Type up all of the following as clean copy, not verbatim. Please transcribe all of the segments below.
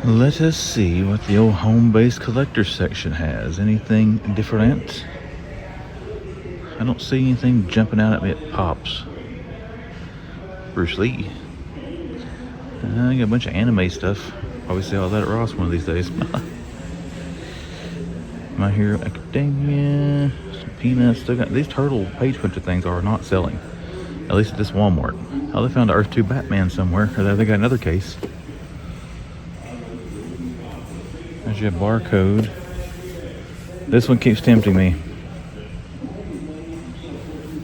Let us see what the old home-based collector section has. Anything different? I don't see anything jumping out at me at Pops. Bruce Lee. I got a bunch of anime stuff. Probably see all that at Ross one of these days. My Hero Academia, some Peanuts. Still got these turtle page puncher things are not selling. At least at this Walmart. Oh, they found the Earth 2 Batman somewhere. Or they got another case. There's your barcode. This one keeps tempting me.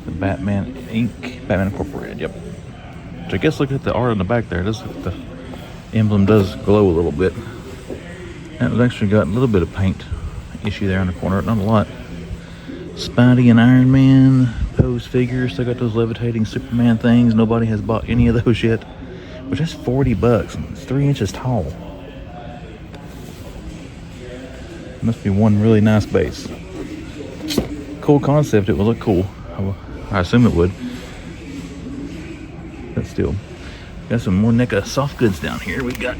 The Batman Inc. Batman Incorporated, yep. So I guess look at the art on the back there. The emblem does glow a little bit. That was actually got a little bit of paint issue there in the corner, not a lot. Spidey and Iron Man pose figures. Still got those levitating Superman things. Nobody has bought any of those yet. Which is $40. It's 3 inches tall. Must be one really nice base. Cool concept. It will look cool. I assume it would. But still, got some more NECA soft goods down here. We got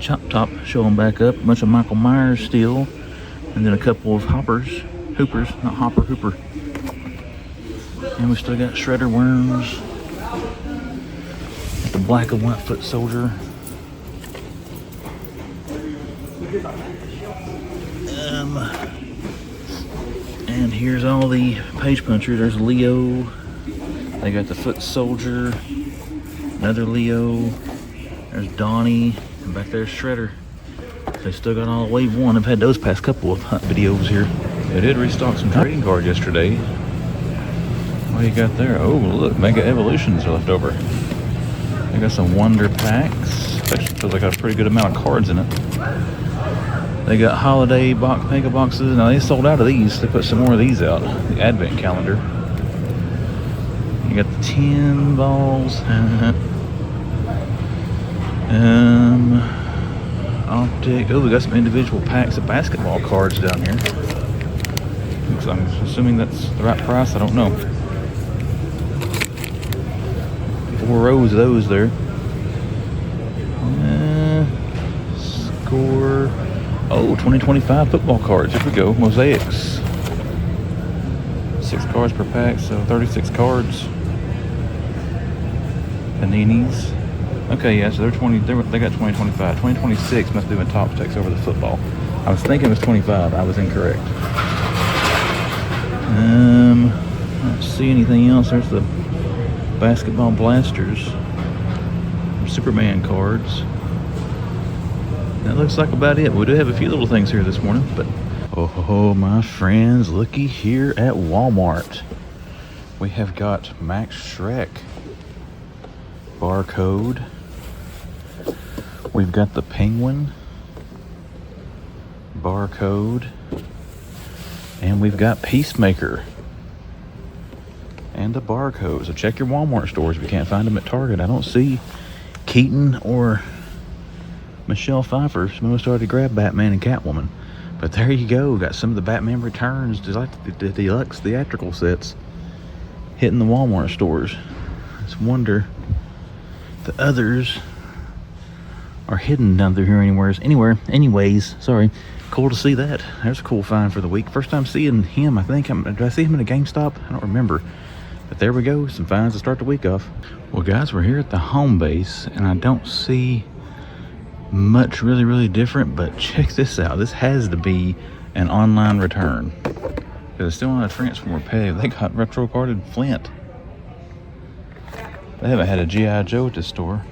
Chop Top showing back up. A bunch of Michael Myers still, and then a couple of Hoopers, not Hopper, Hooper. And we still got Shredder Worms. Got the black and white foot soldier. And here's all the page punchers. There's Leo. They got the foot soldier. Another Leo. There's Donnie. And back there's Shredder. They still got all wave one. I've had those past couple of hunt videos here. They did restock some trading cards yesterday. What do you got there? Oh, look, Mega Evolutions are left over. They got some Wonder Packs. Actually feels like got a pretty good amount of cards in it. They got holiday mega boxes. Now they sold out of these. They put some more of these out. The advent calendar. You got the 10 balls. Optic. Oh, we got some individual packs of basketball cards down here. So I'm assuming that's the right price. I don't know. 4 rows of those there. Score. Oh, 2025 football cards. Here we go. Mosaics. 6 cards per pack, so 36 cards. Paninis. Okay, yeah, so they got 2025. 2026 must be when Topps takes over the football. I was thinking it was 25. I was incorrect. I don't see anything else. There's the basketball blasters. Superman cards. That looks like about it. We do have a few little things here this morning, but oh my friends, looky here at Walmart. We have got Max Shrek barcode. We've got the Penguin barcode, and we've got Peacemaker and a barcode. So check your Walmart stores if you can't find them at Target. I don't see Keaton or Michelle Pfeiffer. Someone started to grab Batman and Catwoman, but there you go. Got some of the Batman Returns, the deluxe theatrical sets, hitting the Walmart stores. Just wonder the others are hidden down through here anyways. Sorry. Cool to see that. There's a cool find for the week. First time seeing him. I think did I see him in a GameStop? I don't remember. But there we go. Some finds to start the week off. Well, guys, we're here at the home base, and I don't see much really different, but check this out. This has to be an online return because it's still on a Transformer peg. They got retro carded Flint. They haven't had a GIJoe at this store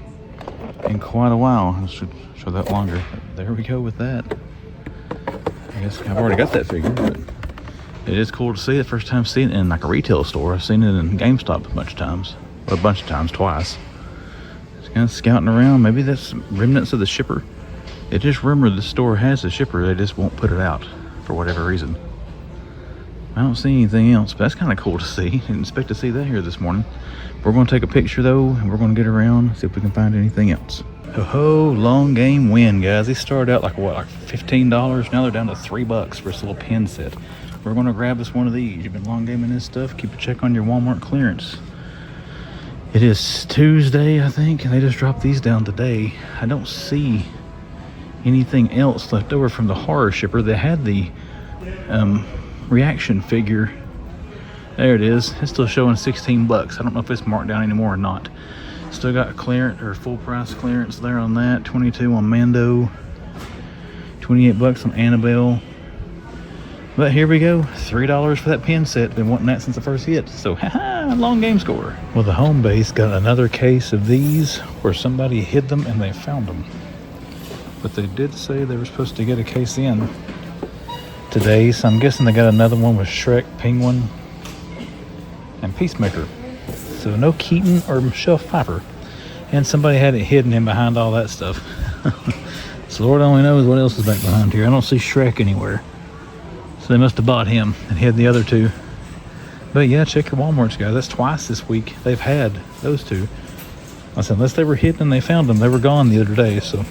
in quite a while. I should show that longer. But there we go with that. I guess I've already got that figure, but it is cool to see it. First time seeing it in like a retail store. I've seen it in GameStop a bunch of times, twice. Just kind of scouting around. Maybe that's remnants of the shipper. It just rumored the store has the shipper. They just won't put it out for whatever reason. I don't see anything else, but that's kind of cool to see. Didn't expect to see that here this morning. We're going to take a picture though, and we're going to get around, see if we can find anything else. Ho, long game win, guys. They started out like $15. Now they're down to $3 for this little pin set. We're going to grab us one of these. You've been long gaming this stuff. Keep a check on your Walmart clearance. It is Tuesday, I think, and they just dropped these down today. I don't see anything else left over from the horror shipper. They had the reaction figure. There it is. It's still showing $16. I don't know if it's marked down anymore or not. Still got clearance or full price clearance there on that. 22 on Mando, 28 bucks on Annabelle. But here we go, $3 for that pin set. Been wanting that since the first hit. So, haha, long game score. Well, the home base got another case of these where somebody hid them and they found them. But they did say they were supposed to get a case in today, so I'm guessing they got another one with Shrek, Penguin, and Peacemaker. So no Keaton or Michelle Pfeiffer. And somebody had it hidden in behind all that stuff. So Lord only knows what else is back behind here. I don't see Shrek anywhere. So they must have bought him and hid the other two. But yeah, check your Walmarts, guys. That's twice this week they've had those two. I said, unless they were hidden and they found them, they were gone the other day. So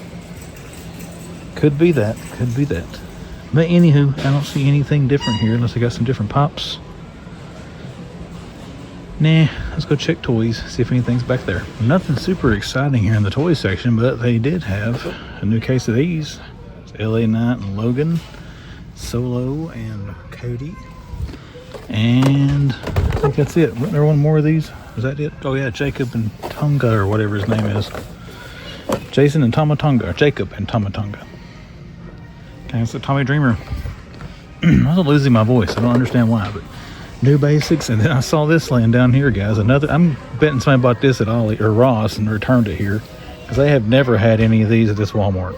could be that. Could be that. But anywho, I don't see anything different here unless they got some different pops. Nah, let's go check toys, see if anything's back there. Nothing super exciting here in the toy section, but they did have a new case of these. It's LA Knight and Logan, Solo and Cody. And I think that's it. Wasn't there one more of these? Was that it? Oh yeah, Jacob and Tonga, or whatever his name is. Jason and Tomatonga, Jacob and Tomatonga. Okay, it's a Tommy Dreamer. I was losing my voice. I don't understand why, but new basics. And then I saw this laying down here, guys. Another. I'm betting somebody bought this at Ollie or Ross and returned it here because they have never had any of these at this Walmart.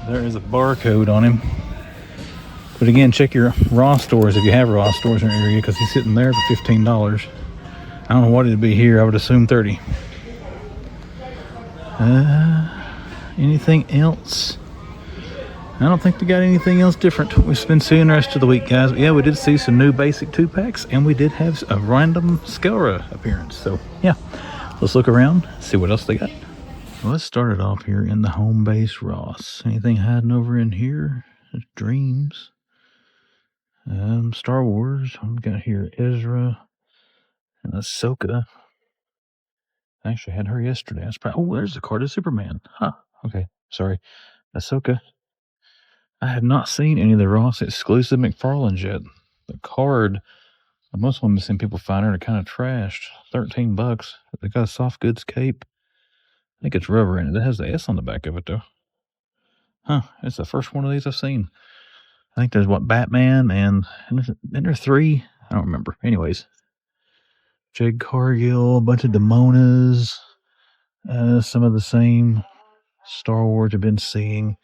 There is a barcode on him. But again, check your Ross stores if you have Ross stores in your area, because he's sitting there for $15. I don't know what it'd be here. I would assume 30. Anything else? I don't think we got anything else different. We've been seeing the rest of the week, guys. But yeah, we did see some new basic 2-packs, and we did have a random Skelra appearance. So yeah, let's look around, see what else they got. Well, let's start it off here in the home base Ross. Anything hiding over in here? There's Dreams. Star Wars. I've got here Ezra and Ahsoka. I actually had her yesterday. Oh, there's the card of Superman. Huh. Okay, sorry. Ahsoka. I have not seen any of the Ross exclusive McFarlane's yet. The card, most of them I've seen people find are kind of trashed. $13. They got a soft goods cape. I think it's rubber in it. It has the S on the back of it, though. Huh. It's the first one of these I've seen. I think there's Batman and there are 3. I don't remember. Anyways. Jade Cargill, a bunch of Demonas. Some of the same Star Wars I've been seeing.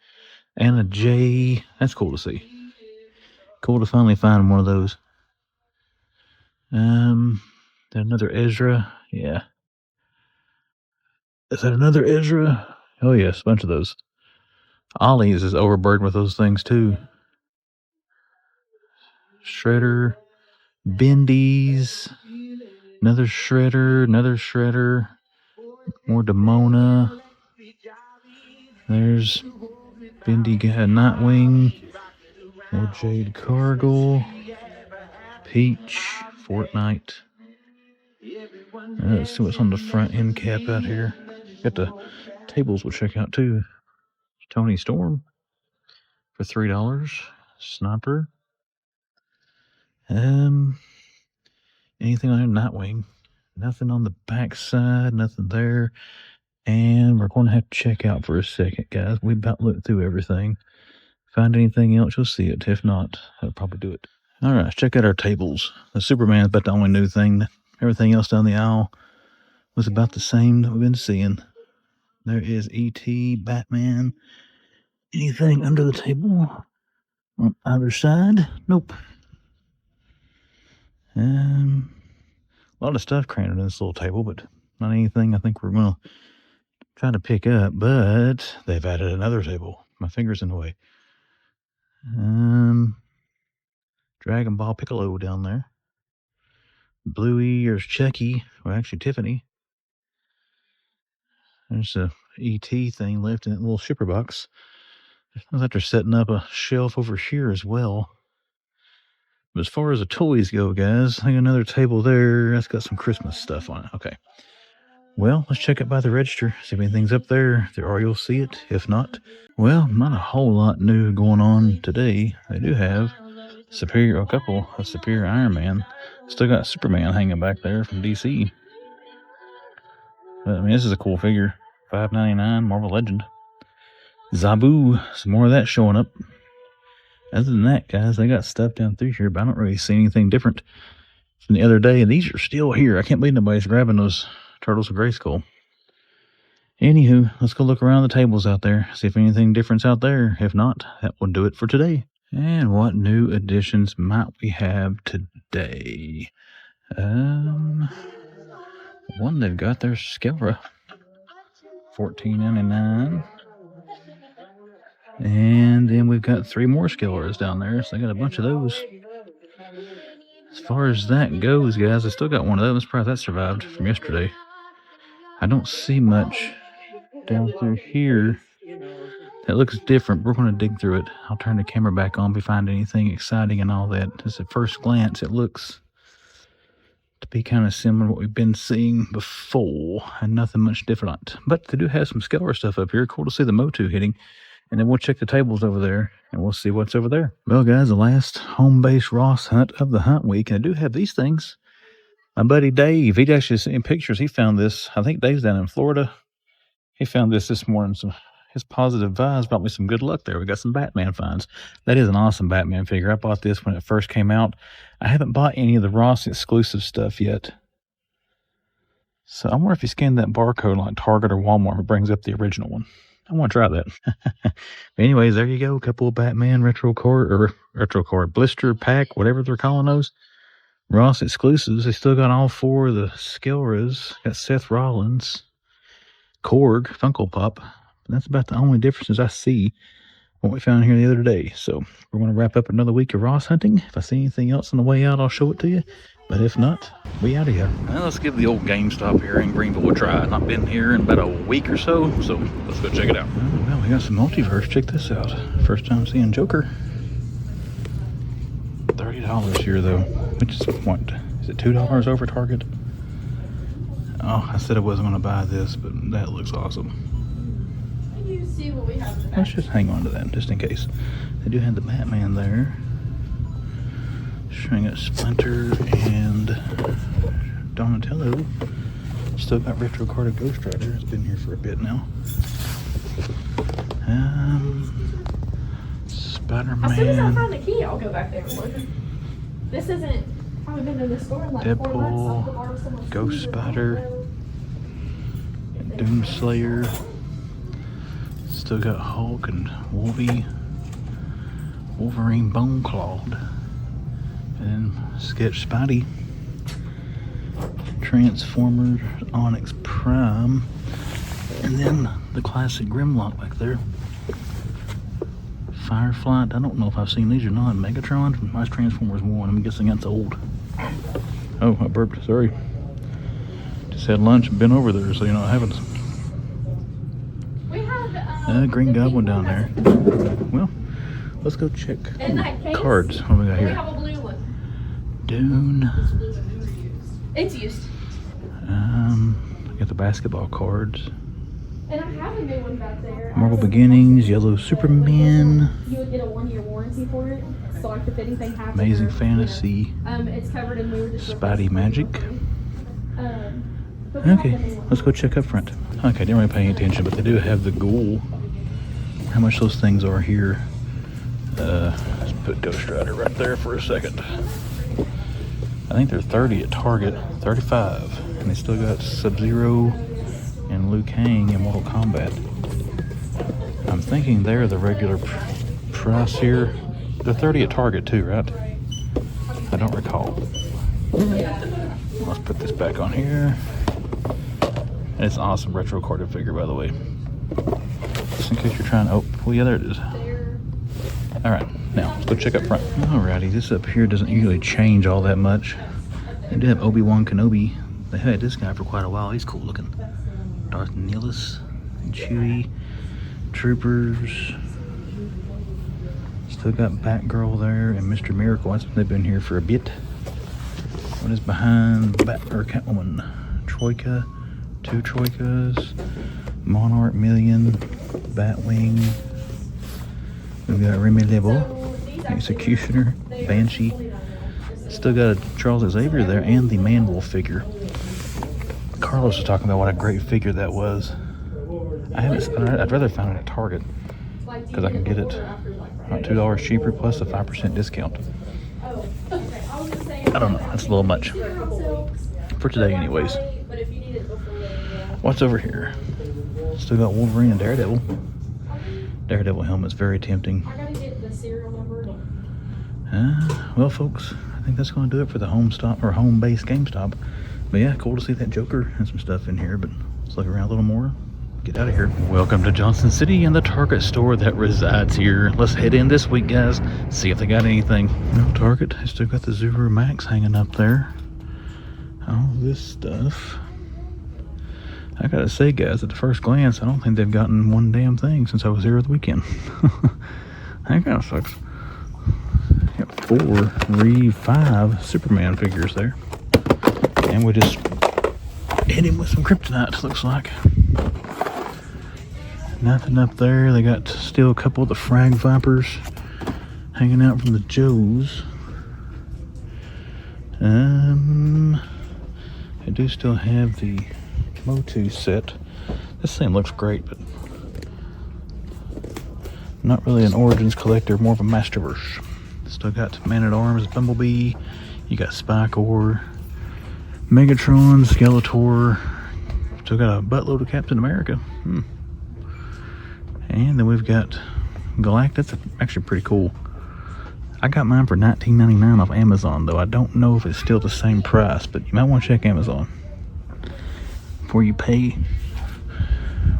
And a J. That's cool to see. Cool to finally find one of those. Another Ezra. Yeah. Is that another Ezra? Oh yes, a bunch of those. Ollie's is overburdened with those things too. Shredder. Bendy's. Another Shredder. More Demona. There's Bendy Nightwing. More Jade Cargill. Peach. Fortnite. Let's see what's on the front end cap out here. Got the tables we'll check out too. Tony Storm for $3. Sniper. Anything on here? Nightwing. Nothing on the back side. Nothing there. And we're going to have to check out for a second, guys. We about looked through everything. Find anything else, you'll see it. If not, I'll probably do it. All right, let's check out our tables. The Superman's about the only new thing. Everything else down the aisle was about the same that we've been seeing. There is E.T., Batman. Anything under the table on either side? Nope. A lot of stuff crammed in this little table, but not anything I think we're going to try to pick up. But they've added another table. My finger's in the way. Dragon Ball Piccolo down there. Bluey, there's Chucky. Well, actually, Tiffany. There's a E.T. thing left in that little shipper box. It looks like they're setting up a shelf over here as well. But as far as the toys go, guys, I think another table there. That's got some Christmas stuff on it. Okay. Well, let's check it by the register. See if anything's up there. If there are, you'll see it. If not, well, not a whole lot new going on today. They do have a couple of Superior Iron Man. Still got Superman hanging back there from DC. But, I mean, this is a cool figure. $5.99 Marvel Legend. Zabu. Some more of that showing up. Other than that, guys, they got stuff down through here, but I don't really see anything different from the other day. And these are still here. I can't believe nobody's grabbing those Turtles of Grayskull. Anywho, let's go look around the tables out there, see if anything different's out there. If not, that will do it for today. And what new additions might we have today? One, they've got their Skilra. $14.99. And then we've got 3 more Skillers down there, so they got a bunch of those. As far as that goes, guys, I still got one of those. I'm surprised that survived from yesterday. I don't see much down through here that looks different. We're going to dig through it. I'll turn the camera back on if we find anything exciting and all that. Just at first glance, it looks to be kind of similar to what we've been seeing before, and nothing much different. But they do have some Skeletor stuff up here. Cool to see the Motu hitting. And then we'll check the tables over there, and we'll see what's over there. Well, guys, the last home-based Ross hunt of the hunt week, and I do have these things. My buddy Dave, he'd actually seen pictures. He found this. I think Dave's down in Florida. He found this morning. So his positive vibes brought me some good luck there. We got some Batman finds. That is an awesome Batman figure. I bought this when it first came out. I haven't bought any of the Ross exclusive stuff yet. So I wonder if you scan that barcode like Target or Walmart, it brings up the original one. I want to try that. But anyways, there you go. A couple of Batman retro card, blister pack, whatever they're calling those. Ross exclusives. They still got all 4 of the Skilras. Got Seth Rollins, Korg, Funko Pop. That's about the only differences I see what we found here the other day. So we're going to wrap up another week of Ross hunting. If I see anything else on the way out, I'll show it to you. But if not, we out of here. Well, let's give the old GameStop here in Greenville a try. I've not been here in about a week or so let's go check it out. Well, we got some multiverse. Check this out. First time seeing Joker. $30 here, though. Which is what? Is it $2 over Target? Oh, I said I wasn't going to buy this, but that looks awesome. You see what we have in the back. Let's just hang on to that just in case. They do have the Batman there. Showing it Splinter and Donatello. Still got retro carded Ghost Rider. It's been here for a bit now. Spider-Man. As soon as I find the key, I'll go back there and look. This isn't. I haven't been in the store in like 4 months. So I could borrow someone's Ghost keys or Spider. Doomslayer. Still got Hulk and Wolverine Bone Clawed. And Sketch Spidey. Transformers, Onyx Prime. And then the classic Grimlock back there. Fireflight. I don't know if I've seen these or not. Megatron. My Transformers 1. I'm guessing that's old. Oh, I burped. Sorry. Just had lunch and been over there, so I haven't. We have Green Goblin down there. Well, let's go check cards. What do we got here? We have a blue one. Dune. It's used. Got the basketball cards. And I have a new one back there. Marvel Beginnings, Yellow Superman. You would get a 1-year warranty for it. So like if anything happens. Amazing Fantasy. It's covered in Spidey Magic. Okay, let's go check up front. Okay, didn't really pay any attention, but they do have the Ghoul. How much those things are here. Let's put Ghost Rider right there for a second. I think they're 30 at Target, 35. And they still got Sub-Zero and Liu Kang in Mortal Kombat. I'm thinking they're the regular price here. They're 30 at Target too, right? I don't recall. Let's put this back on here. And it's an awesome retro carded figure, by the way. Just in case you're trying to... Oh, well, yeah, there it is. Alright, now, let's go check up front. Alrighty, this up here doesn't usually change all that much. They do have Obi-Wan Kenobi. They had this guy for quite a while. He's cool looking. Darth Nihilus and Chewie. Troopers. Still got Batgirl there and Mr. Miracle. They've been here for a bit. What is behind Catwoman? Troika, 2 Troikas, Monarch Million, Batwing. We've got Remy Label, Executioner, Banshee. Still got a Charles Xavier there and the Man-Wolf figure. Carlos was talking about what a great figure that was. I'd rather find it at Target because I can get it about $2 cheaper plus a 5% discount. I don't know, that's a little much for today anyways. What's over here? Still got Wolverine and Daredevil. Daredevil helmet's very tempting. Well folks, I think that's going to do it for the home base GameStop. But yeah, cool to see that Joker and some stuff in here, but let's look around a little more. Get out of here. Welcome to Johnson City and the Target store that resides here. Let's head in this week, guys. See if they got anything. No, Target has still got the Zuru Max hanging up there. All this stuff. I gotta say, guys, at the first glance, I don't think they've gotten one damn thing since I was here at the weekend. That kind of sucks. Got 5 Superman figures there. And we just hit him with some kryptonite, looks like. Nothing up there. They got still a couple of the Frag Vipers hanging out from the Joes. I do still have the Motu set. This thing looks great, but not really an Origins collector, more of a Masterverse. Still got Man-at-Arms, Bumblebee. You got Spycore, Megatron, Skeletor. Still got a buttload of Captain America. And then we've got Galactus. That's actually pretty cool. I got mine for $19.99 off Amazon, though. I don't know if it's still the same price, but you might want to check Amazon before you pay,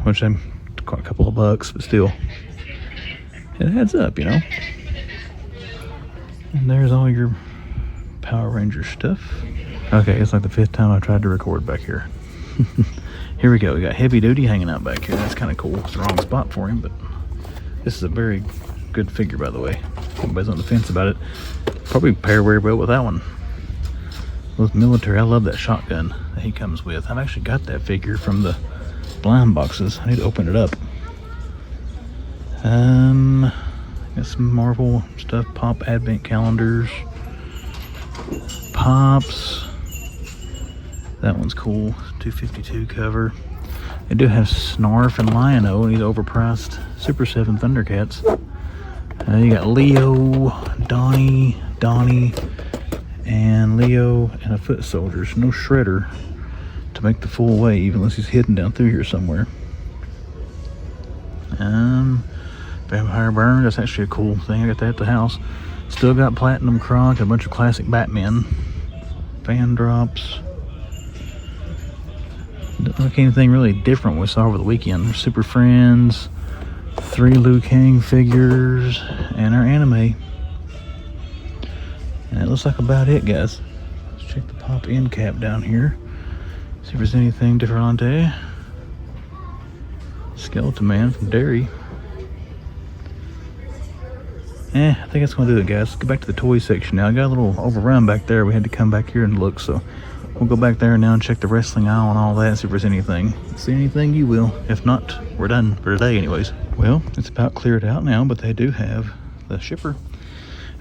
which I'm quite a couple of bucks, but still, it adds up, you know. And there's all your Power Ranger stuff. Okay, it's like the 5th time I tried to record back here. Here we go. We got Heavy Duty hanging out back here. That's kind of cool. It's the wrong spot for him, but this is a very good figure, by the way. Everybody's on the fence about it. Probably pair very well with that one. With military, I love that shotgun that he comes with. I've actually got that figure from the blind boxes. I need to open it up. Got some Marvel stuff. Pop advent calendars. Pops. That one's cool. 252 cover. They do have Snarf and Lion-O, and these overpriced Super 7 Thundercats. You got Leo, Donnie, and Leo, and a Foot Soldiers. No Shredder to make the full wave, unless he's hidden down through here somewhere. Vampire Burn, that's actually a cool thing. I got that at the house. Still got Platinum Croc, a bunch of classic Batman. Fan drops. Don't look anything really different we saw over the weekend. Super Friends, 3 Liu Kang figures, and our anime. And it looks like about it, guys. Let's check the pop end cap down here. See if there's anything different on there. Skeleton Man from Derry. I think that's going to do it, guys. Let's go back to the toy section now. I got a little overrun back there. We had to come back here and look, so we'll go back there now and check the wrestling aisle and all that, see if there's anything. See anything, you will. If not, we're done for today anyways. Well, it's about cleared out now, but they do have the shipper.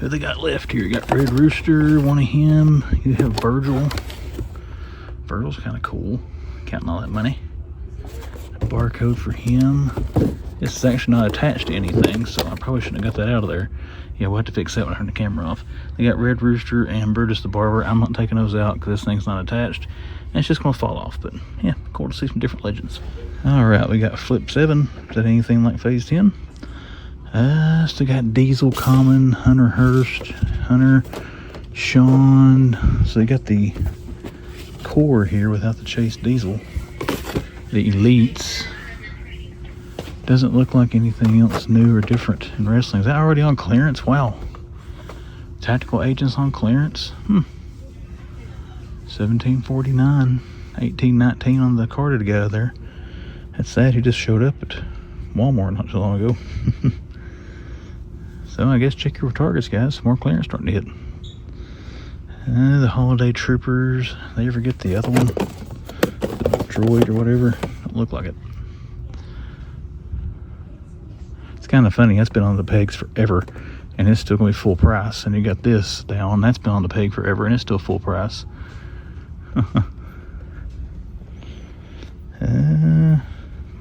Who they got left here? You got Red Rooster, one of him. You have Virgil. Virgil's kind of cool. Counting all that money. A barcode for him. This is actually not attached to anything, so I probably shouldn't have got that out of there. Yeah, we'll have to fix that when I turn the camera off. They got Red Rooster and Brutus the Barber. I'm not taking those out because this thing's not attached. And it's just going to fall off, but yeah, cool to see some different legends. Alright, we got Flip 7. Is that anything like Phase 10? Still got Diesel Common, Hunter Hurst, Hunter, Sean. So they got the core here without the Chase Diesel. The Elites. Doesn't look like anything else new or different in wrestling. Is that already on clearance? Wow. Tactical Agents on clearance? $17.49. $18.19 on the carded guy there. That's sad he just showed up at Walmart not too long ago. So I guess check your targets, guys. Some more clearance starting to hit. The Holiday Troopers. They ever get the other one? The droid or whatever? Don't look like it. It's kind of funny. That's been on the pegs forever, and it's still going to be full price. And you got this down. That's been on the peg forever, and it's still full price.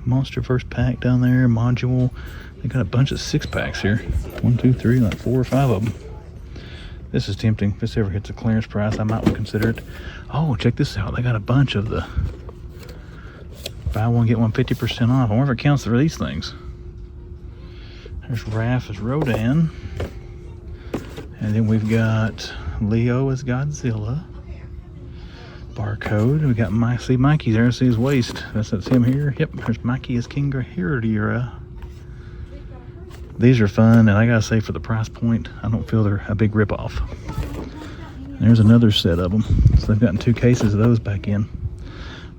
Monster first pack down there. Module. They got a bunch of 6-packs here. 1, 2, 3, like 4 or 5 of them. This is tempting. If this ever hits a clearance price, I might consider it. Oh, check this out. They got a bunch of the buy one, get one 50% off. I wonder if it counts for these things. There's Raph as Rodan. And then we've got Leo as Godzilla. Barcode. We got Mikey there. See his waist. That's him here. Yep. There's Mikey as King Ghidorah. These are fun, and I gotta say, for the price point, I don't feel they're a big ripoff. There's another set of them. So they've gotten 2 cases of those back in.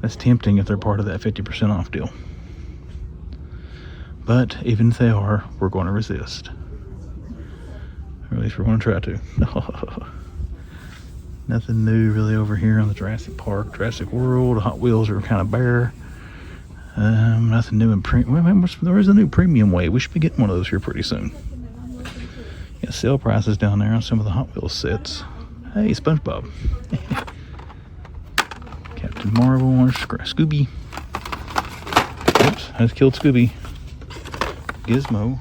That's tempting if they're part of that 50% off deal. But even if they are, we're going to resist. Or at least we're going to try to. Nothing new really over here on the Jurassic Park, Jurassic World. Hot Wheels are kind of bare. Nothing new in premium. There is a new premium way. We should be getting one of those here pretty soon. Yeah, sale prices down there on some of the Hot Wheels sets. Hey, SpongeBob. Captain Marvel or Scooby. Oops, I just killed Scooby. Gizmo.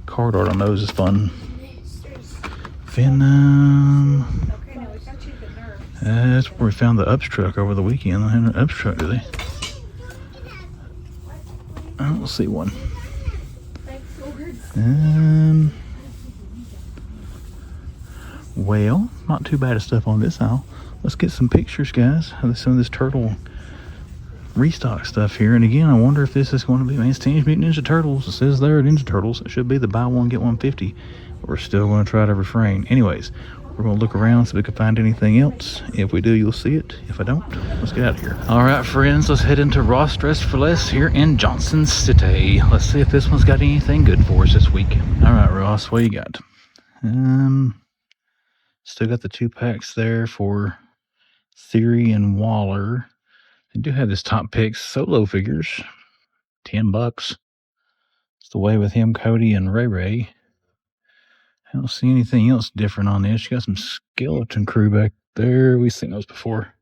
Card art on those is fun. Venom. That's where we found the Ups truck over the weekend. I had an Ups truck today. I don't see one. Well, not too bad of stuff on this aisle. Let's get some pictures, guys, of some of this turtle restock stuff here. And again, I wonder if this is going to be, man, it's Teenage Mutant Ninja Turtles. It says there, Ninja Turtles. It should be the buy one, get one 50. We're still going to try to refrain. Anyways, we're going to look around so we can find anything else. If we do, you'll see it. If I don't, let's get out of here. All right, friends, let's head into Ross Dress for Less here in Johnson City. Let's see if this one's got anything good for us this week. All right, Ross, what you got? Still got the 2-packs there for Theory and Waller. They do have this Top Picks solo figures. $10. It's the way with him, Cody, and Ray Ray. I don't see anything else different on this. You got some Skeleton Crew back there. We've seen those before.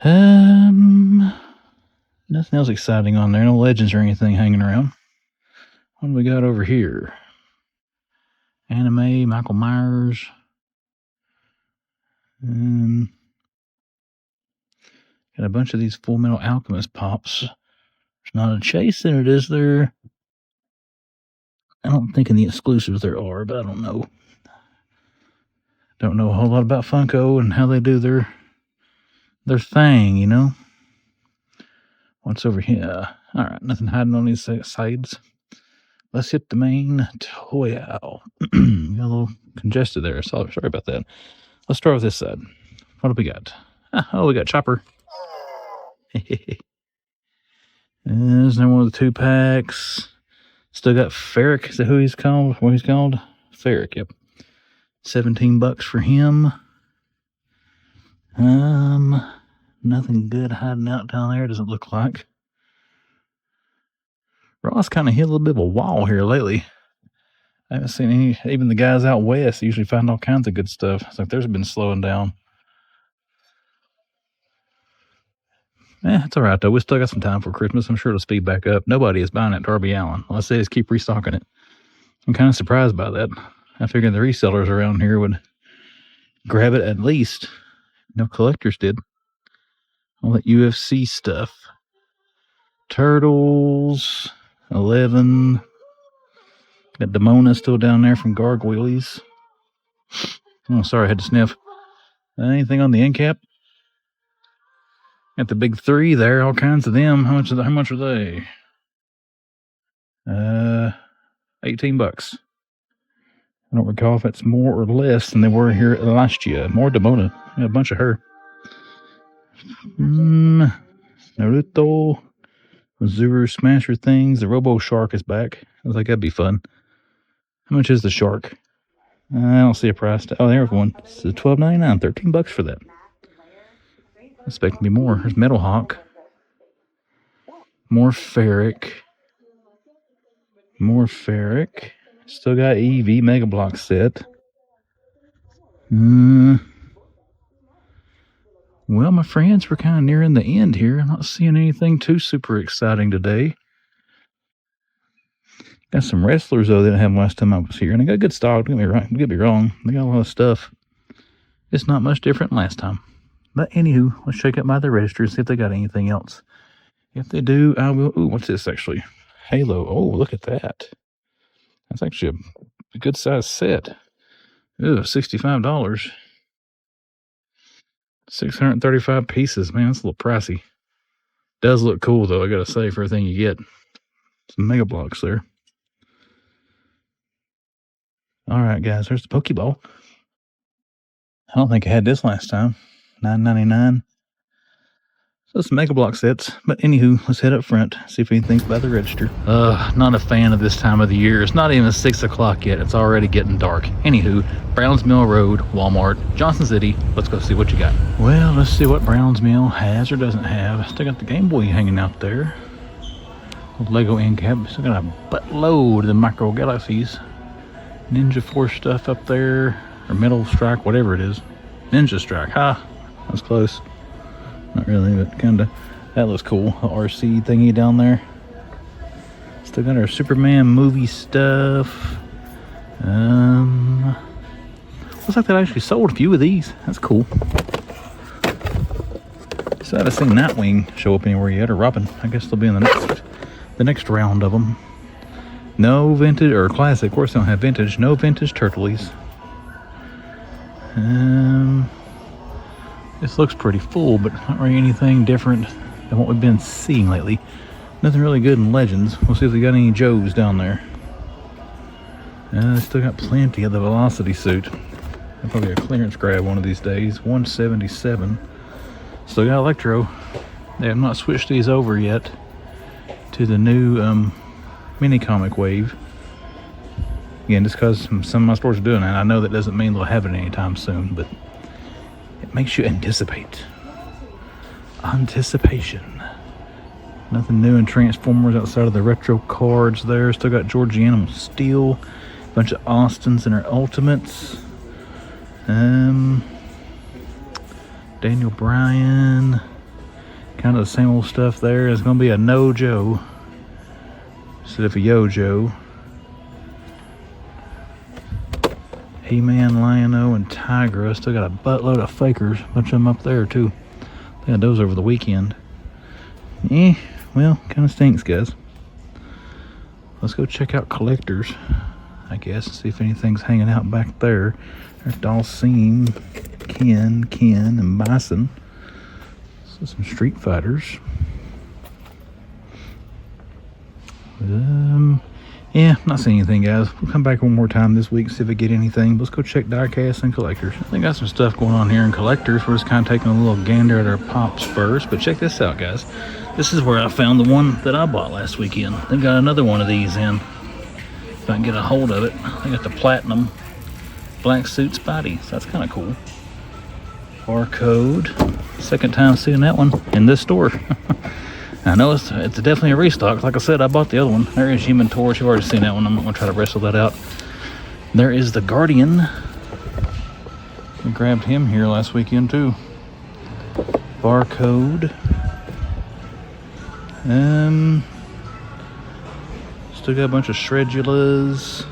Nothing else exciting on there. No legends or anything hanging around. What do we got over here? Anime, Michael Myers. Got a bunch of these Full Metal Alchemist pops. There's not a chase in it, is there? I don't think in the exclusives there are, but I don't know. Don't know a whole lot about Funko and how they do their thing, you know? What's over here? All right, nothing hiding on these sides. Let's hit the main toyhaul. Got a little congested there. Sorry about that. Let's start with this side. What do we got? Oh, we got Chopper. There's no one of the 2-packs. Still got Ferric. Is that who he's called? What he's called? Ferric, yep. $17 for him. Nothing good hiding out down there, doesn't look like. Ross kind of hit a little bit of a wall here lately. I haven't seen any, even the guys out west usually find all kinds of good stuff. It's like theirs been slowing down. It's all right, though. We still got some time for Christmas. I'm sure it'll speed back up. Nobody is buying at Darby Allen. All I say is keep restocking it. I'm kind of surprised by that. I figured the resellers around here would grab it at least. No collectors did. All that UFC stuff. Turtles. 11. Got Demona still down there from Gargoyles. Oh, sorry, I had to sniff. Anything on the end cap? Got the big 3 there, all kinds of them. How much are they? $18. I don't recall if it's more or less than they were here last year. More Demona. Yeah, a bunch of her. Naruto. Zuru Smasher things. The Robo Shark is back. I was like, that'd be fun. How much is the shark? I don't see a price. Oh, there's one. It's $12.99. $13 for that. I expect to be more. There's Metal Hawk. More ferric. More ferric. Still got EV Mega Block set. Well, my friends, we're kind of nearing the end here. I'm not seeing anything too super exciting today. Got some wrestlers, though, they didn't have them last time I was here. And they got good stock. Don't get me wrong. They got a lot of stuff. It's not much different than last time. But anywho, let's check out by the register and see if they got anything else. If they do, I will. Ooh, what's this actually? Halo. Oh, look at that. That's actually a good size set. Ooh, $65. 635 pieces. Man, that's a little pricey. Does look cool, though, I gotta say, for everything you get. Some Mega Blocks there. Alright, guys, there's the Pokeball. I don't think I had this last time. $9.99. So some Mega Block sets. But anywho, let's head up front, see if anything's by the register. Not a fan of this time of the year. It's not even 6 o'clock yet. It's already getting dark. Anywho, Browns Mill Road, Walmart, Johnson City. Let's go see what you got. Well, let's see what Browns Mill has or doesn't have. Still got the Game Boy hanging out there. Lego end cap. Still got a buttload of the Micro Galaxies. Ninja Force stuff up there. Or Metal Strike, whatever it is. Ninja Strike. Ha! That's close. Not really, but kinda. That looks cool. The RC thingy down there. Still got our Superman movie stuff. Looks like they actually sold a few of these. That's cool. So I haven't seen Nightwing show up anywhere yet, or Robin. I guess they'll be in the next round of them. No vintage or classic. Of course, they don't have vintage. No vintage Turtles. This looks pretty full, but not really anything different than what we've been seeing lately. Nothing really good in Legends. We'll see if they got any Joes down there. Still got plenty of the Velocity suit. I'll probably a clearance grab one of these days. $177. Still got Electro. They have not switched these over yet to the new mini comic wave. Again, just because some of my stores are doing that, I know that doesn't mean they'll have it anytime soon, but it makes you anticipate. Anticipation. Nothing new in Transformers outside of the retro cards there. Still got Georgie Animal Steel. A bunch of Austins and her Ultimates. Daniel Bryan. Kind of the same old stuff there. It's going to be a No Joe instead of a Yo-Joe. He-Man, Lion-O, and Tigra. Still got a buttload of fakers. A bunch of them up there, too. They had those over the weekend. Well, kind of stinks, guys. Let's go check out collectors, I guess, see if anything's hanging out back there. There's Dalsim, Ken, and Bison. So some Street Fighters. Yeah, not seeing anything, guys. We'll come back one more time this week, see if we get anything. Let's go check diecast and collectors. I think got some stuff going on here in collectors. We're just kind of taking a little gander at our pops first. But check this out, guys. This is where I found the one that I bought last weekend. They got another one of these in. If I can get a hold of it. They got the platinum black suit Spidey. So that's kind of cool. Barcode. Second time seeing that one in this store. I know it's definitely a restock. Like I said, I bought the other one. There is Human Torch. You've already seen that one. I'm not going to try to wrestle that out. There is the Guardian. We grabbed him here last weekend too. Barcode. Still got a bunch of Shredulas.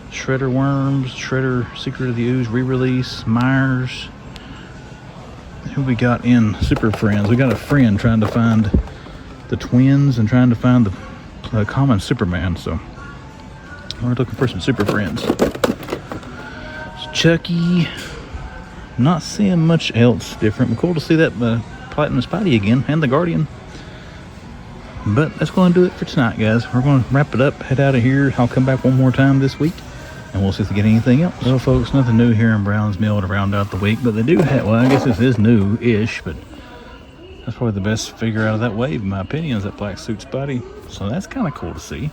Shredder Worms. Shredder Secret of the Ooze re-release. Myers. Who we got in Super Friends? We got a friend trying to find the twins and trying to find the common Superman, so we're looking for some Super Friends. It's Chucky. Not seeing much else different. Cool to see that Platinum Spidey again and the Guardian. But that's going to do it for tonight, guys. We're going to wrap it up, head out of here. I'll come back one more time this week and we'll see if we get anything else. Well, folks, nothing new here in Browns Mill to round out the week, but they do have, well, I guess this is new-ish, but that's probably the best figure out of that wave, in my opinion, is that black suit Spidey. So that's kind of cool to see.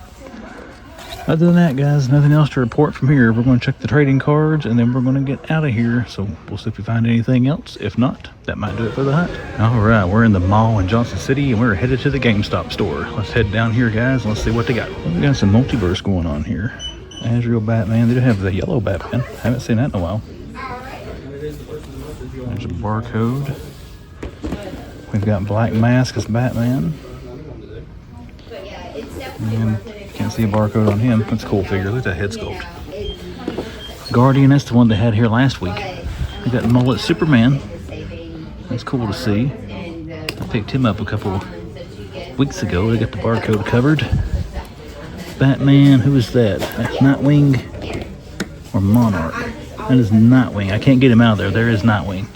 Other than that, guys, nothing else to report from here. We're going to check the trading cards, and then we're going to get out of here. So we'll see if we find anything else. If not, that might do it for the hunt. All right, we're in the mall in Johnson City, and we're headed to the GameStop store. Let's head down here, guys. Let's see what they got. We got some multiverse going on here. Azrael Batman. They do have the yellow Batman. Haven't seen that in a while. There's a barcode. We've got Black Mask as Batman. And can't see a barcode on him. That's a cool figure. Look at that head sculpt. Guardian, that's the one they had here last week. We got Mullet Superman. That's cool to see. I picked him up a couple weeks ago. They got the barcode covered. Batman, who is that? That's Nightwing or Monarch? That is Nightwing. I can't get him out of there. There is Nightwing.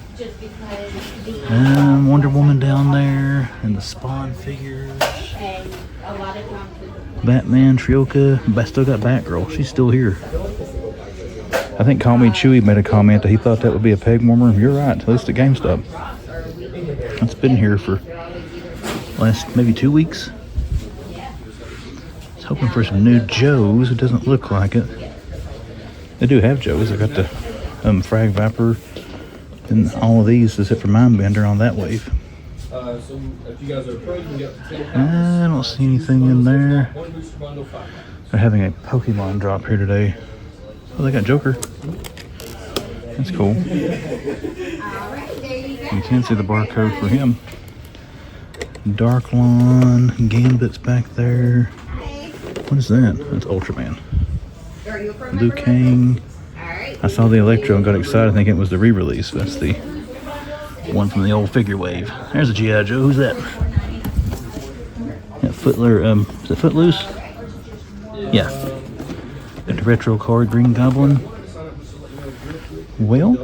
Wonder Woman down there. And the Spawn figures. Batman, Trioka, but I still got Batgirl. She's still here. I think Call Me Chewy made a comment that he thought that would be a peg warmer. You're right, at least at GameStop. It's been here for last maybe 2 weeks. I was hoping for some new Joes. It doesn't look like it. They do have Joes. I got the Frag Viper and all of these except for Mindbender on that wave. So if you guys are pro, you can get up to 10 I don't see anything in there. They're having a Pokemon drop here today. Oh, they got Joker. That's cool. You can see the barcode for him. Dark Lawn, Gambit's back there. What is that? That's Ultraman. Liu Kang. I saw the Electro and got excited thinking it was the re-release. That's the one from the old figure wave. There's a GIJoe. Who's that? That is it Footloose? Yeah. Got the retro card, Green Goblin. Well,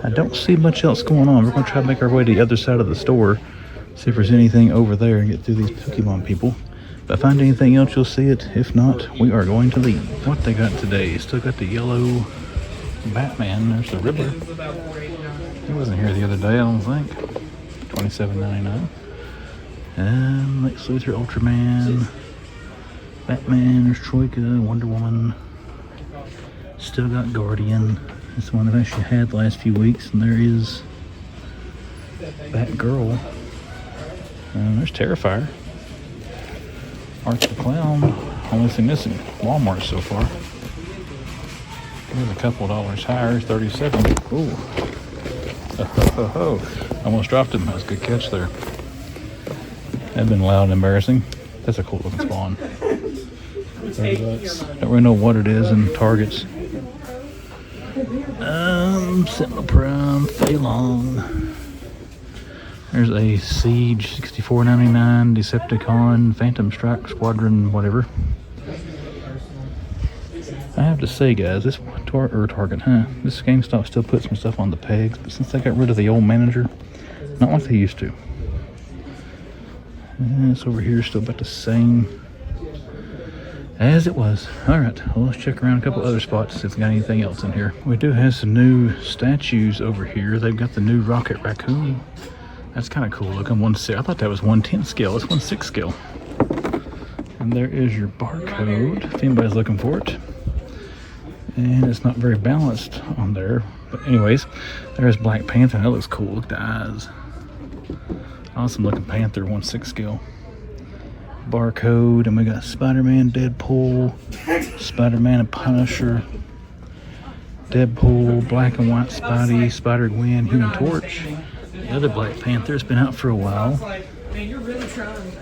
I don't see much else going on. We're going to try to make our way to the other side of the store, see if there's anything over there and get through these Pokemon people. If I find anything else, you'll see it. If not, we are going to leave. What they got today? Still got the yellow Batman. There's the Riddler. He wasn't here the other day, I don't think. $27.99. Lex Luthor, Ultraman, Batman, there's Troika, Wonder Woman. Still got Guardian. That's the one I've actually had the last few weeks. And there is Batgirl. There's Terrifier. Arch the Clown. Only thing missing Walmart so far. There's a couple of dollars higher, 37. Ooh. Oh, almost dropped him. That was a good catch there. That'd been loud and embarrassing. That's a cool looking spawn. $30. Don't really know what it is in Targets. Sentinel Prime, Phalong. There's a Siege, $64.99, Decepticon, Phantom Strike Squadron, whatever. I have to say, guys, this Target, this GameStop still puts some stuff on the pegs, but since they got rid of the old manager, not like they used to. This over here is still about the same as it was. All right, well, let's check around a couple other spots, see if we got anything else in here. We do have some new statues over here. They've got the new Rocket Raccoon. That's kind of cool looking. I thought that was 1/10 scale. It's 1/6 scale. And there is your barcode, if anybody's looking for it. And it's not very balanced on there. But anyways, there's Black Panther. That looks cool. Look at the eyes. Awesome looking Panther, 1/6 scale. Barcode. And we got Spider-Man, Deadpool, Spider-Man and Punisher, Deadpool, Black and White Spidey, Spider-Gwen, Human Torch. The other Black Panther's been out for a while. I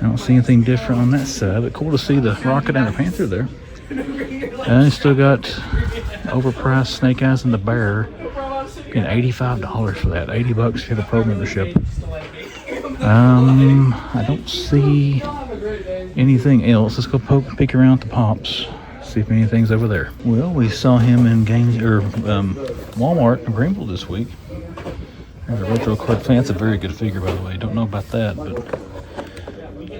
don't see anything different on that side, but cool to see the Rocket and the Panther there. And you still got overpriced Snake Eyes and the Bear. Paying $85 for that. $80 if you have a pro membership. I don't see anything else. Let's go peek around the Pops. See if anything's over there. Well, we saw him in Walmart in Greenville this week. There's a retro card fan. That's a very good figure, by the way. Don't know about that, but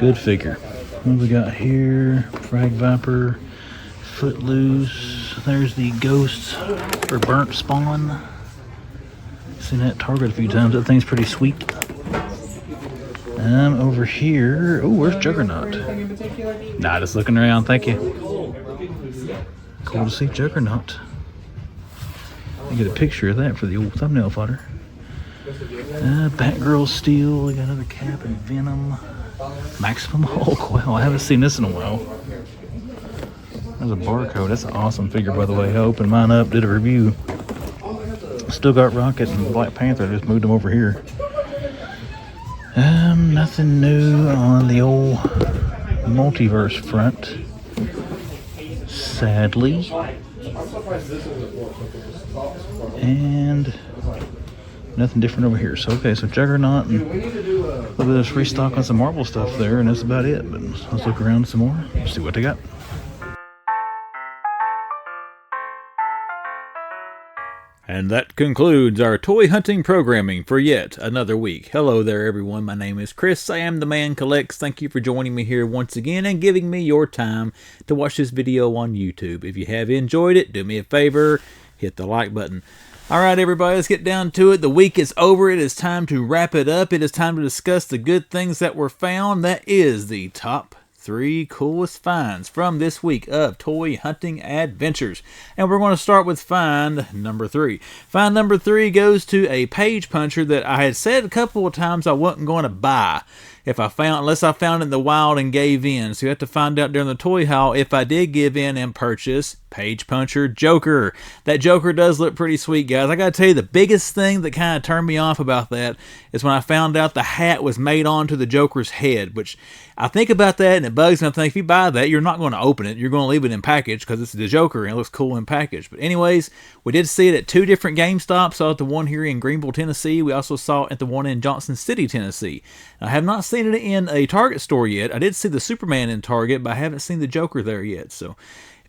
good figure. What we got here? Frag Viper, Footloose. There's the Ghost or Burnt Spawn. Seen that Target a few times. That thing's pretty sweet. Over here. Oh, where's Juggernaut? Nah, just looking around. Thank you. Cool to see Juggernaut. I get a picture of that for the old thumbnail fodder. Batgirl Steel. We got another Cap and Venom. Maximum Hulk. Wow, I haven't seen this in a while. There's a barcode. That's an awesome figure, by the way. I opened mine up, did a review. Still got Rocket and Black Panther. Just moved them over here. Nothing new on the old multiverse front. Sadly. And nothing different over here. So, okay, so Juggernaut and a little bit of restock on some Marvel stuff there, and that's about it. But let's look around some more, see what they got. And that concludes our toy hunting programming for yet another week. Hello there, everyone. My name is Chris. I am the Man Collects. Thank you for joining me here once again and giving me your time to watch this video on YouTube. If you have enjoyed it, do me a favor, hit the like button. All right, everybody, let's get down to it. The week is over. It is time to wrap it up. It is time to discuss the good things that were found. That is the top 3 coolest finds from this week of toy hunting adventures. And we're going to start with find number 3. Find number 3 goes to a page puncher that I had said a couple of times I wasn't going to buy unless I found it in the wild and gave in. So you have to find out during the toy haul if I did give in and purchase Page Puncher Joker. That Joker does look pretty sweet, guys. I gotta tell you, the biggest thing that kind of turned me off about that is when I found out the hat was made onto the Joker's head, which I think about that and it bugs me. I think if you buy that, you're not going to open it. You're going to leave it in package because it's the Joker and it looks cool in package. But anyways, we did see it at 2 different GameStops. Saw it the one here in Greenville, Tennessee. We also saw it at the one in Johnson City, Tennessee. I have not seen it in a Target store yet. I did see the Superman in Target, but I haven't seen the Joker there yet. So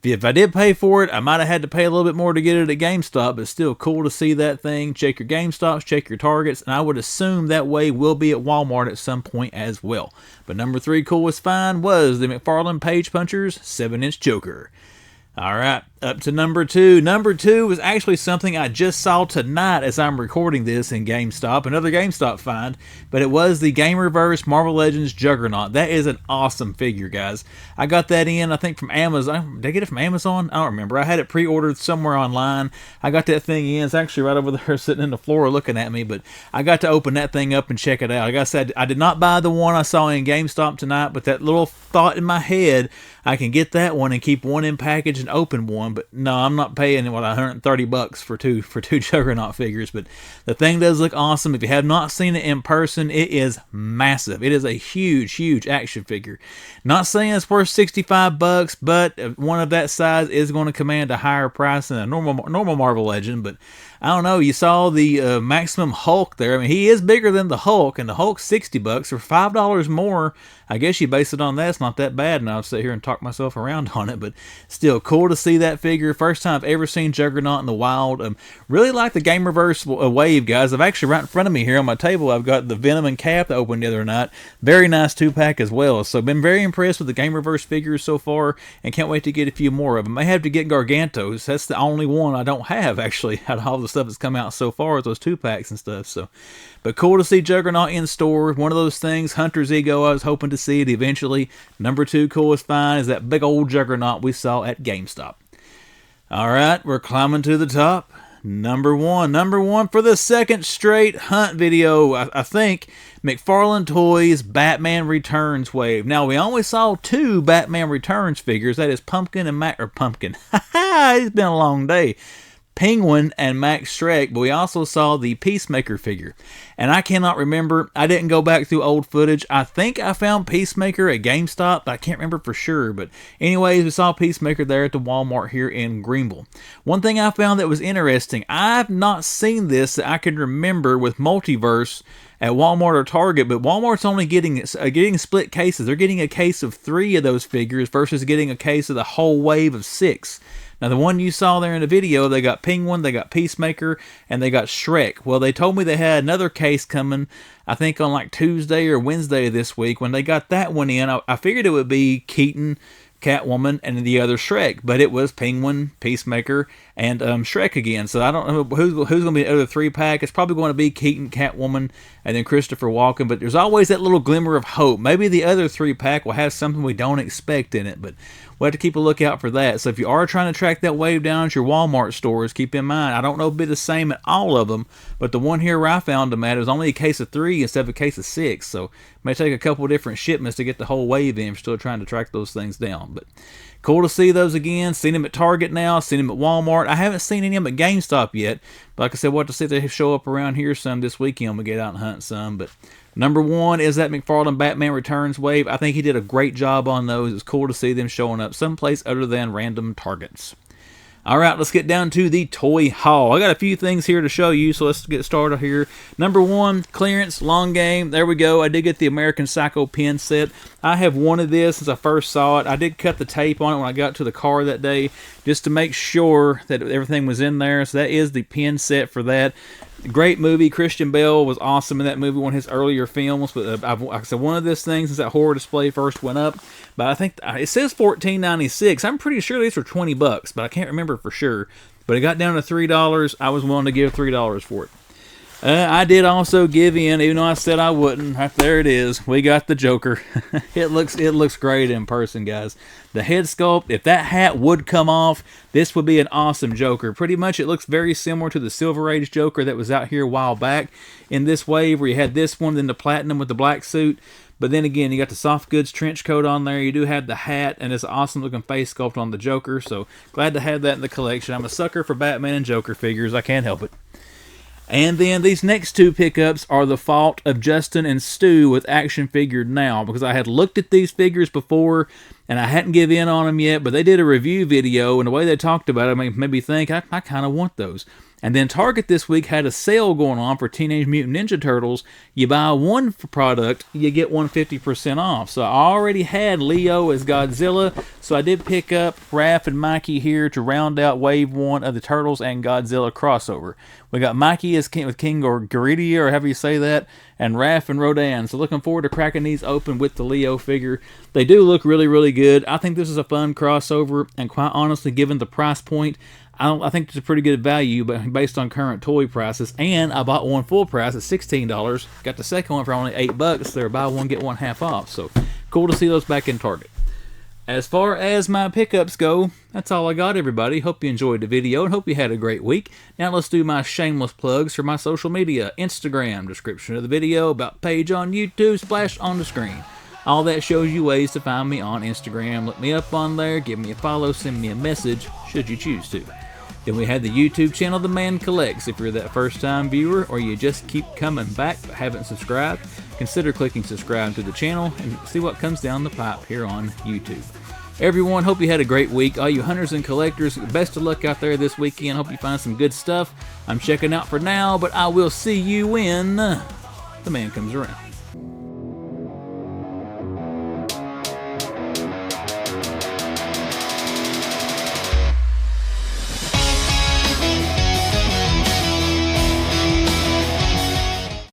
if I did pay for it, I might have had to pay a little bit more to get it at GameStop, but still cool to see that thing. Check your GameStops, check your Targets, and I would assume that way will be at Walmart at some point as well. But number 3 coolest find was the McFarlane Page Puncher's 7-inch Joker. All right, up to number 2. Number 2 was actually something I just saw tonight as I'm recording this in GameStop. Another GameStop find, but it was the Gamerverse Marvel Legends Juggernaut. That is an awesome figure, guys. I got that in, I think, from Amazon. Did I get it from Amazon? I don't remember. I had it pre-ordered somewhere online. I got that thing in. It's actually right over there sitting in the floor looking at me, but I got to open that thing up and check it out. Like I said, I did not buy the one I saw in GameStop tonight, but that little thought in my head, I can get that one and keep one in package and open one. But no, I'm not paying $130 for two Juggernaut figures. But the thing does look awesome. If you have not seen it in person, it is massive. It is a huge action figure. Not saying it's worth $65, but one of that size is going to command a higher price than a normal Marvel Legend. But I don't know. You saw the Maximum Hulk there. I mean, he is bigger than the Hulk, and the Hulk's $60 or $5 more. I guess you base it on that. It's not that bad, and I'll sit here and talk myself around on it, but still cool to see that figure. First time I've ever seen Juggernaut in the wild. Really like the Gamerverse wave, guys. I've actually right in front of me here on my table, I've got the Venom and Cap that opened the other night. Very nice 2-pack as well. So been very impressed with the Gamerverse figures so far, and can't wait to get a few more of them. I may have to get Gargantos. That's the only one I don't have, actually, out of all the stuff that's come out so far, is those 2-packs and stuff. So, but cool to see Juggernaut in store. One of those things, Hunter's Ego, I was hoping to see it eventually. Number 2 coolest find is that big old Juggernaut we saw at GameStop. All right, we're climbing to the top. Number 1 for the second straight hunt video, I think, McFarlane Toys Batman Returns wave. Now, we only saw 2 Batman Returns figures. That is Pumpkin and Pumpkin. It's been a long day. Penguin and Max Schreck, but we also saw the Peacemaker figure. And I cannot remember. I didn't go back through old footage. I think I found Peacemaker at GameStop, but I can't remember for sure. But anyways, we saw Peacemaker there at the Walmart here in Greenville. One thing I found that was interesting, I've not seen this that I can remember with Multiverse at Walmart or Target, but Walmart's only getting split cases. They're getting a case of 3 of those figures versus getting a case of the whole wave of 6. Now, the one you saw there in the video, they got Penguin, they got Peacemaker, and they got Shrek. Well, they told me they had another case coming, I think on like Tuesday or Wednesday this week. When they got that one in, I figured it would be Keaton, Catwoman, and the other Shrek. But it was Penguin, Peacemaker, and Shrek again. So I don't know who's going to be the other 3-pack. It's probably going to be Keaton, Catwoman, and then Christopher Walken. But there's always that little glimmer of hope. Maybe the other 3-pack will have something we don't expect in it. But we'll have to keep a lookout for that. So if you are trying to track that wave down at your Walmart stores, keep in mind, I don't know if it'll be the same at all of them, but the one here where I found them at, it was only a case of 3 instead of a case of 6. So it may take a couple different shipments to get the whole wave in. We're still trying to track those things down. But cool to see those again. Seen them at Target now. Seen them at Walmart. I haven't seen any of them at GameStop yet. But like I said, we'll have to see if they show up around here some this weekend. We'll get out and hunt some. But number 1 is that McFarlane Batman Returns wave. I think he did a great job on those. It's cool to see them showing up someplace other than random Targets. All right, let's get down to the toy haul. I got a few things here to show you, so let's get started here. Number 1, clearance, long game. There we go. I did get the American Psycho pin set. I have wanted this since I first saw it. I did cut the tape on it when I got to the car that day just to make sure that everything was in there. So that is the pin set for that. Great movie. Christian Bale was awesome in that movie, one of his earlier films. But like I said, one of this things since that horror display first went up. But I think it says $14.96. I'm pretty sure these were $20, but I can't remember for sure. But it got down to $3. I was willing to give $3 for it. I did also give in, even though I said I wouldn't. There it is. We got the Joker. It looks great in person, guys. The head sculpt, if that hat would come off, this would be an awesome Joker. Pretty much it looks very similar to the Silver Age Joker that was out here a while back in this wave, where you had this one, then the platinum with the black suit. But then again, you got the soft goods trench coat on there. You do have the hat and this awesome looking face sculpt on the Joker. So glad to have that in the collection. I'm a sucker for Batman and Joker figures. I can't help it. And then these next 2 pickups are the fault of Justin and Stu with Action Figured Now, because I had looked at these figures before and I hadn't given in on them yet, but they did a review video and the way they talked about it made me think I kind of want those. And then Target this week had a sale going on for Teenage Mutant Ninja Turtles. You buy one product, you get 50% off. So I already had Leo as Godzilla, so I did pick up Raph and Mikey here to round out Wave 1 of the Turtles and Godzilla crossover. We got Mikey as King or Garidia, or however you say that, and Raph and Rodan. So looking forward to cracking these open with the Leo figure. They do look really, really good. I think this is a fun crossover, and quite honestly, given the price point, I think it's a pretty good value, but based on current toy prices. And I bought one full price at $16. Got the second one for only $8. They're buy one get one half off. So cool to see those back in Target. As far as my pickups go, that's all I got, everybody. Hope you enjoyed the video and hope you had a great week. Now let's do my shameless plugs for my social media. Instagram, description of the video, about page on YouTube, splash on the screen. All that shows you ways to find me on Instagram. Look me up on there, give me a follow, send me a message, should you choose to. Then we had the YouTube channel, The Man Collects. If you're that first-time viewer or you just keep coming back but haven't subscribed, consider clicking subscribe to the channel and see what comes down the pipe here on YouTube. Everyone, hope you had a great week. All you hunters and collectors, best of luck out there this weekend. Hope you find some good stuff. I'm checking out for now, but I will see you when the man comes around.